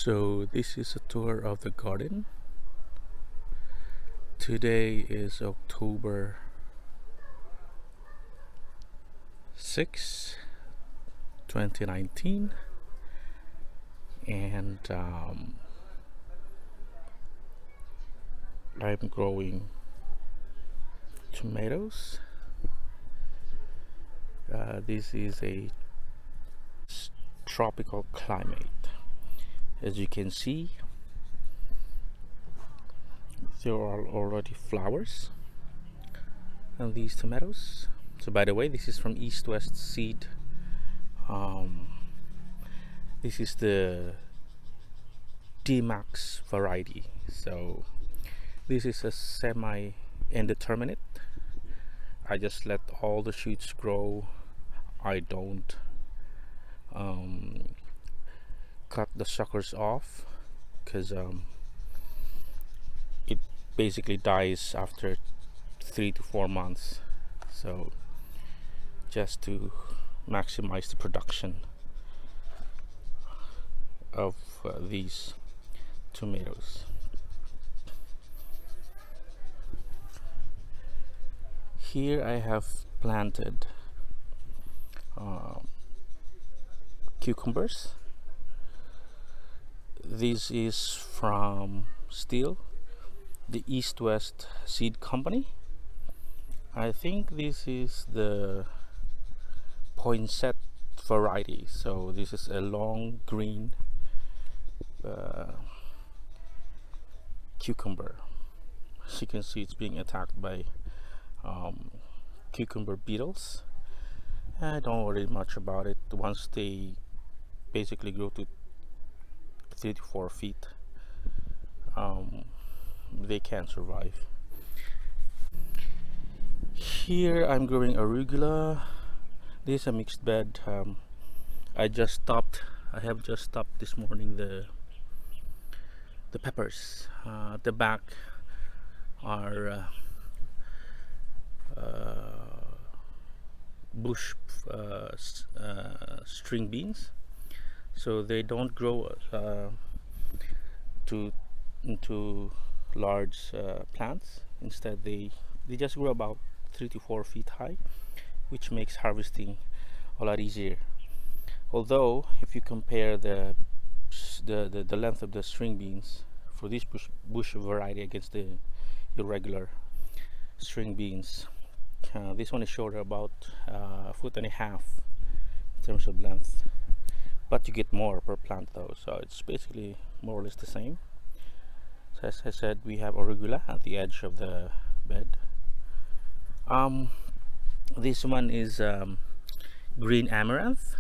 So this is a tour of the garden. Today is October 6, 2019, and I'm growing tomatoes. This is a tropical climate. As you can see, there are already flowers on these tomatoes. So by the way, this is from East West Seed. This is the D-Max variety. So this is a semi-indeterminate. I just let all the shoots grow. I don't cut the suckers off because it basically dies after 3 to 4 months. So just to maximize the production of these tomatoes. Here I have planted cucumbers. This is from Steel, the East West Seed Company. I think this is the poinset variety. So this is a long green cucumber. As you can see, it's being attacked by cucumber beetles. I don't worry much about it. Once they basically grow to 3 to 4 feet, they can survive. Here I'm growing arugula. This is a mixed bed. I have just stopped this morning the peppers. At the back are bush string beans, so they don't grow into large plants. Instead, they just grow about 3 to 4 feet high, which makes harvesting a lot easier. Although if you compare the length of the string beans for this bush variety against the irregular string beans, this one is shorter, about 1.5 feet in terms of length, but you get more per plant though, so it's basically more or less the same. So as I said, we have arugula at the edge of the bed. This one is green amaranth.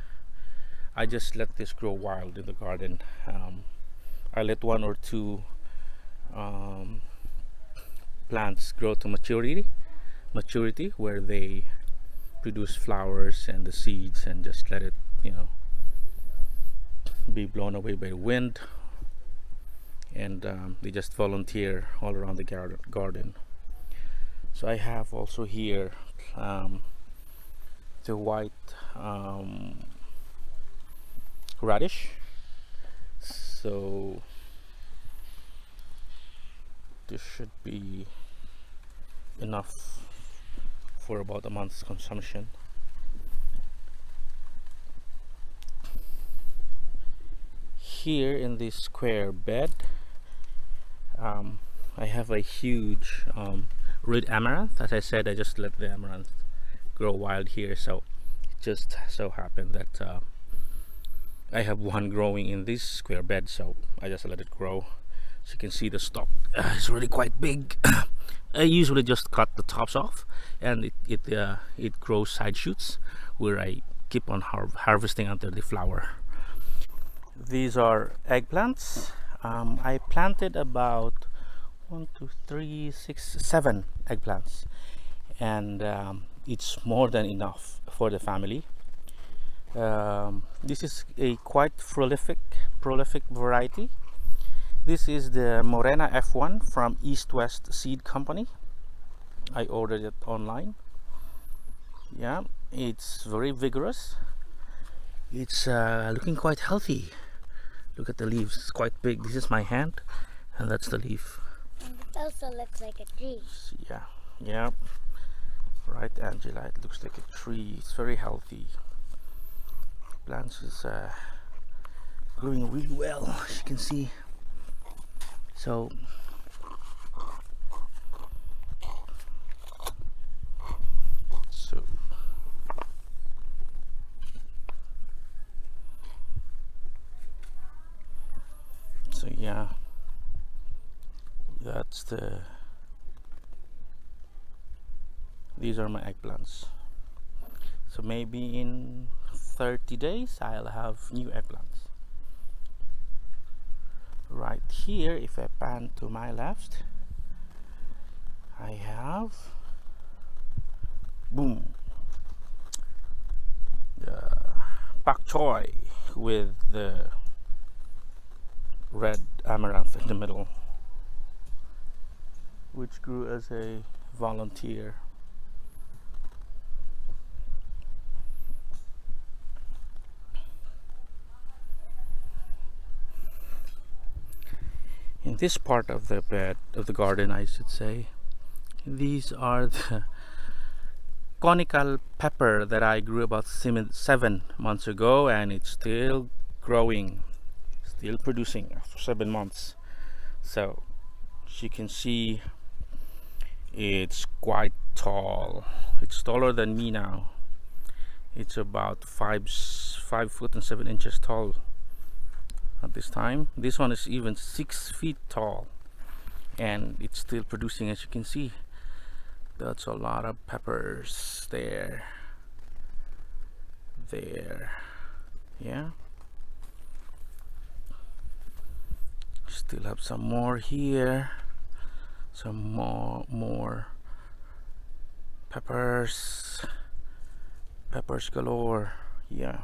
I just let this grow wild in the garden. I let 1 or 2 plants grow to maturity where they produce flowers and the seeds, and just let it, be blown away by the wind, and they just volunteer all around the garden. So I have also here the white radish. So this should be enough for about a month's consumption. Here in this square bed, I have a huge red amaranth. As I said, I just let the amaranth grow wild here, so it just so happened that I have one growing in this square bed, so I just let it grow. So you can see the stalk is really quite big. I usually just cut the tops off, and it grows side shoots where I keep on harvesting until they flower. These are eggplants. I planted about 1, 2, 3, 6, 7 eggplants, and it's more than enough for the family. This is a quite prolific variety. This is the Morena F1 from East West Seed Company. I ordered it online. Yeah, it's very vigorous. It's looking quite healthy. Look at the leaves, it's quite big. This is my hand, and that's the leaf. And it also looks like a tree. Yeah, yeah, right, Angela. It looks like a tree. It's very healthy. Plants is growing really well, as you can see. So so yeah, that's these are my eggplants. So maybe in 30 days I'll have new eggplants. Right here, if I pan to my left, I have, boom, the Bok Choy with the red amaranth in the middle, which grew as a volunteer. In this part of the bed, of the garden I should say, these are the conical pepper that I grew about 7 months ago, and it's still growing, still producing after 7 months. So as you can see, it's quite tall. It's taller than me now. It's about 5 foot and 7 inches tall at this time. This one is even 6 feet tall, and it's still producing, as you can see. That's a lot of peppers there. Yeah, still have some more here, some more peppers galore. Yeah,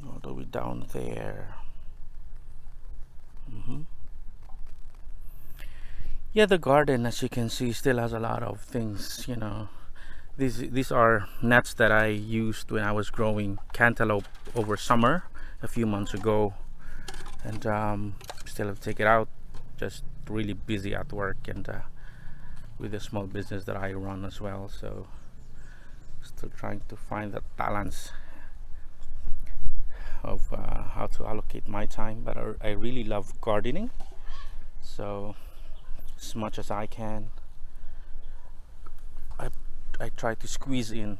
all the way down there. Yeah, the garden, as you can see, still has a lot of things, you know. These are nets that I used when I was growing cantaloupe over summer a few months ago, and still have to take it out. Just really busy at work, and with a small business that I run as well, so still trying to find that balance of how to allocate my time. But I really love gardening, so as much as I can, I try to squeeze in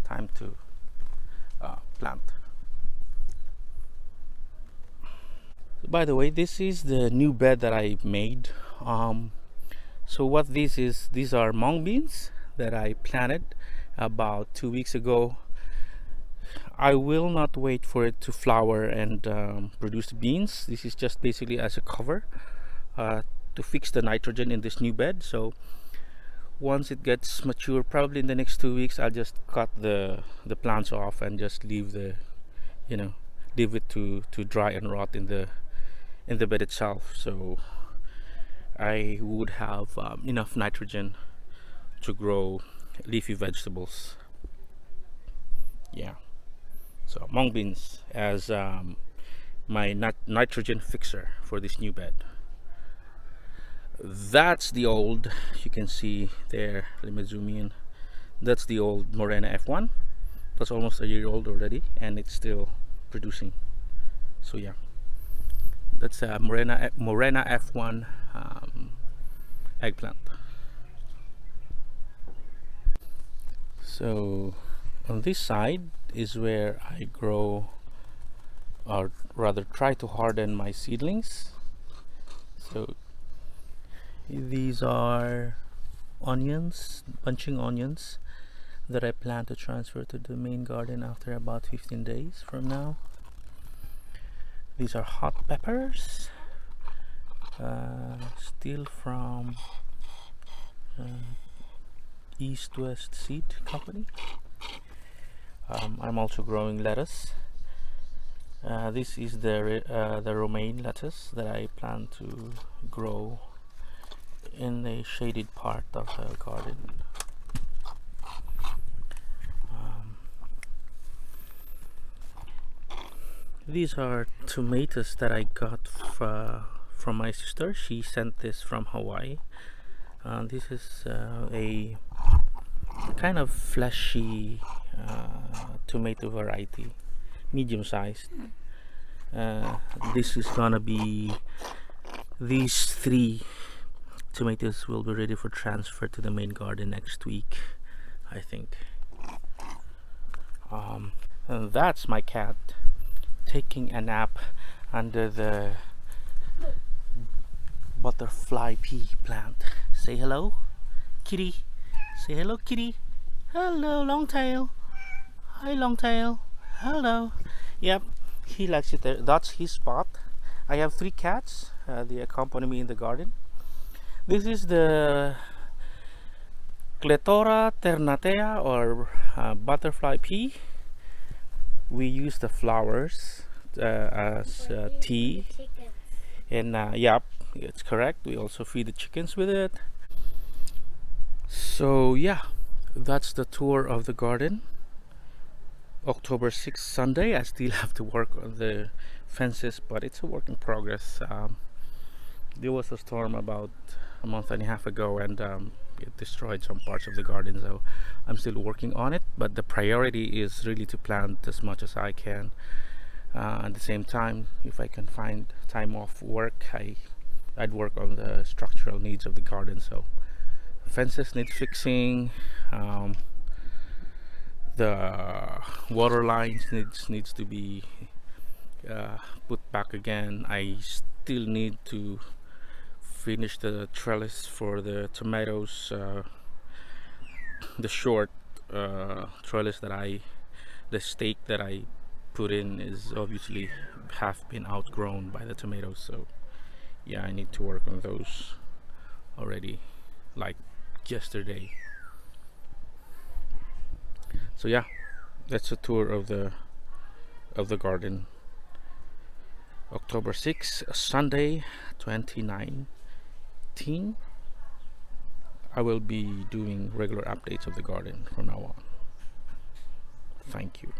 time to plant. By the way, this is the new bed that I made. So what this is, these are mung beans that I planted about 2 weeks ago. I will not wait for it to flower and produce beans. This is just basically as a cover to fix the nitrogen in this new bed. So once it gets mature, probably in the next 2 weeks, I'll just cut the plants off and just leave leave it to dry and rot in the bed itself. So I would have enough nitrogen to grow leafy vegetables. Yeah. So mung beans as my nitrogen fixer for this new bed. That's the old, you can see there, let me zoom in. That's the old Morena F1. That's almost a year old already, and it's still producing. So yeah, that's a Morena F1 eggplant. So on this side is where I grow, or rather try to harden my seedlings. So these are onions, bunching onions, that I plan to transfer to the main garden after about 15 days from now. These are hot peppers, still from East West Seed Company. I'm also growing lettuce. This is the romaine lettuce that I plan to grow in the shaded part of the garden. These are tomatoes that I got from my sister. She sent this from Hawaii. This is a kind of fleshy tomato variety, medium sized. This is gonna be, these three tomatoes will be ready for transfer to the main garden next week, I think. And that's my cat taking a nap under the butterfly pea plant. Say hello, kitty. Say hello, kitty. Hello, Longtail. Hi, Longtail. Hello. Yep, he likes it there. That's his spot. I have three cats. They accompany me in the garden. This is the Cletora ternatea, or butterfly pea. We use the flowers as tea, and yep, it's correct. We also feed the chickens with it. So yeah, that's the tour of the garden. October 6th, Sunday. I still have to work on the fences, but it's a work in progress. There was a storm about a month and a half ago, and it destroyed some parts of the garden, so I'm still working on it. But the priority is really to plant as much as I can. At the same time, if I can find time off work, I'd work on the structural needs of the garden. So fences need fixing. The water lines needs to be put back again. I still need to finish the trellis for the tomatoes, the short trellis the stake that I put in is obviously half been outgrown by the tomatoes. So yeah, I need to work on those already, like yesterday. So yeah, that's a tour of the garden. October 6th, Sunday, 2019. I will be doing regular updates of the garden from now on. Thank you.